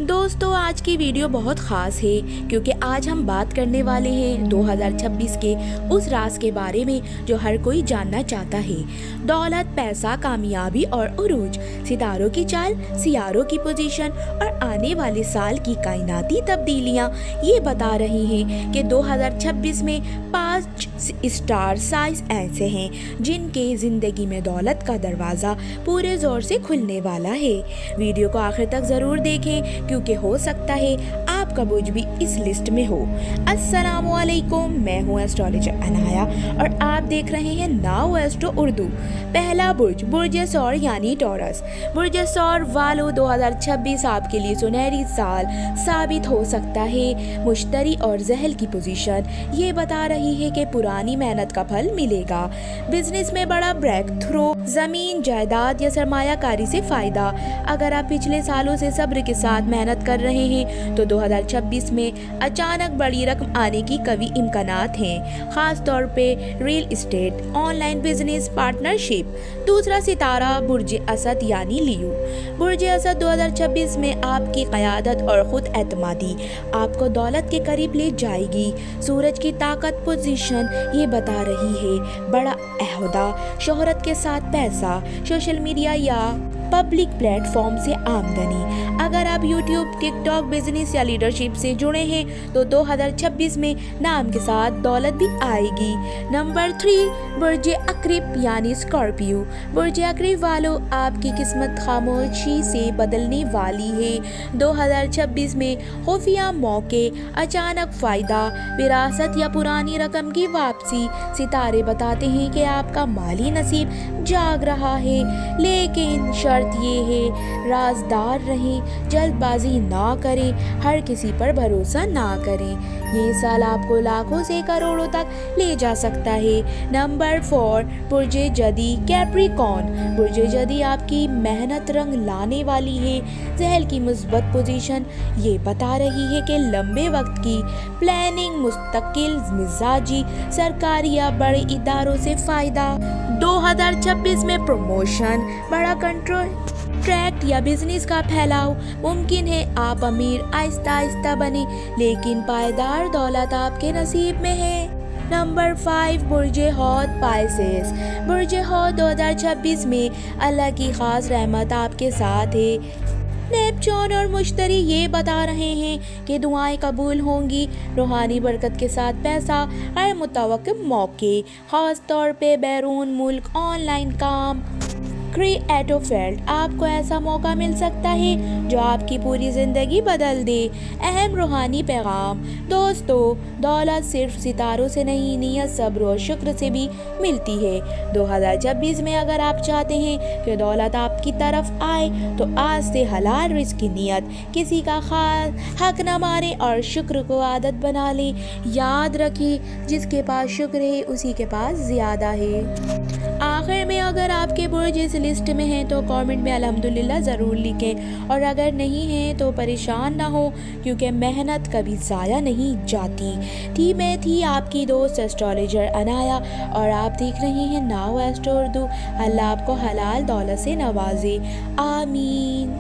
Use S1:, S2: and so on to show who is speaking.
S1: دوستو آج کی ویڈیو بہت خاص ہے کیونکہ آج ہم بات کرنے والے ہیں 2026 کے اس راز کے بارے میں جو ہر کوئی جاننا چاہتا ہے۔ دولت، پیسہ، کامیابی اور عروج، ستاروں کی چال، سیاروں کی پوزیشن اور آنے والے سال کی کائناتی تبدیلیاں یہ بتا رہی ہیں کہ 2026 میں 5 اسٹار سائز ایسے ہیں جن کے زندگی میں دولت کا دروازہ پورے زور سے کھلنے والا ہے۔ ویڈیو کو آخر تک ضرور دیکھیں کیونکہ ہو سکتا ہے آپ کا برج بھی اس لسٹ میں ہو۔ السلام علیکم، میں ہوں ایسٹرولوجر انایا اور آپ دیکھ رہے ہیں ناؤ ایسٹرو اردو۔ پہلا برج، برج ثور یعنی ٹورس۔ برج ثور والو 2026 آپ کے لیے سنہری سال ثابت ہو سکتا ہے۔ مشتری اور ذہل کی پوزیشن یہ بتا رہی ہے کہ پرانی محنت کا پھل ملے گا۔ بزنس میں بڑا بریک تھرو، زمین، جائیداد یا سرمایہ کاری سے فائدہ۔ اگر آپ پچھلے سالوں سے صبر کے ساتھ محنت کر رہے ہیں تو 2026 میں اچانک بڑی رقم آنے کی قوی امکانات ہیں، خاص طور پہ real estate, on line business, partnership. دوسرا ستارہ برج اسد یعنی لیو۔ برج اسد 2026 میں آپ کی قیادت اور خود اعتمادی آپ کو دولت کے قریب لے جائے گی۔ سورج کی طاقت پوزیشن یہ بتا رہی ہے بڑا عہدہ، شہرت کے ساتھ پیسہ، سوشل میڈیا یا پبلک پلیٹ فارم سے آمدنی۔ اگر آپ یوٹیوب، ٹک ٹاک، بزنس یا لیڈرشپ سے جڑے ہیں تو 2026 میں نام کے ساتھ دولت بھی آئے گی۔ نمبر 3، برج عقرب یعنی اسکارپیو۔ برج عقرب والوں، آپ کی قسمت خاموشی سے بدلنے والی ہے۔ 2026 میں خفیہ موقع، اچانک فائدہ، وراثت یا پرانی رقم کی واپسی۔ ستارے بتاتے ہیں کہ آپ کا مالی نصیب جاگ رہا ہے، لیکن شرط یہ ہے رازدار رہیں، جلد بازی نہ کریں، ہر کسی پر بھروسہ نہ کریں۔ یہ سال آپ کو لاکھوں سے کروڑوں تک لے جا سکتا ہے۔ نمبر 4، برج جدی کیپریکارن۔ برج جدی آپ کی محنت رنگ لانے والی ہے۔ ذہن کی مثبت پوزیشن یہ بتا رہی ہے کہ لمبے وقت کی پلاننگ، مستقل مزاجی، سرکاری یا بڑے اداروں سے فائدہ۔ 2026 میں پروموشن، بڑا کنٹریکٹ یا بزنس کا پھیلاؤ ممکن ہے۔ آپ امیر آہستہ آہستہ بنے، لیکن پائیدار دولت آپ کے نصیب میں ہے۔ نمبر 5، برج حوت پائسس۔ برج حوت 2026 میں اللہ کی خاص رحمت آپ کے ساتھ ہے۔ نیپچون اور مشتری یہ بتا رہے ہیں کہ دعائیں قبول ہوں گی۔ روحانی برکت کے ساتھ پیسہ، غیر متوقع موقع، خاص طور پہ بیرون ملک، on line com, creative field. آپ کو ایسا موقع مل سکتا ہے جو آپ کی پوری زندگی بدل دے۔ اہم روحانی پیغام، دوستو، دولت صرف ستاروں سے نہیں، نیت، صبر اور شکر سے بھی ملتی ہے۔ 2026 میں اگر آپ چاہتے ہیں کہ دولت آپ کی طرف آئے تو آج سے حلال رزق کی نیت، کسی کا خاص حق نہ مارے اور شکر کو عادت بنا لیں۔ یاد رکھیں، جس کے پاس شکر ہے اسی کے پاس زیادہ ہے۔ آخر میں اگر آپ کے برج اس لسٹ میں ہیں تو کامنٹ میں الحمدللہ ضرور لکھیں، اور اگر نہیں ہیں تو پریشان نہ ہو کیونکہ محنت کبھی ضائع نہیں جاتی۔ میں تھی آپ کی دوست ایسٹرولوجر انایا اور آپ دیکھ رہے ہیں ناؤ ایسٹرو اردو۔ اللہ آپ کو حلال دولت سے نوازے، آمین۔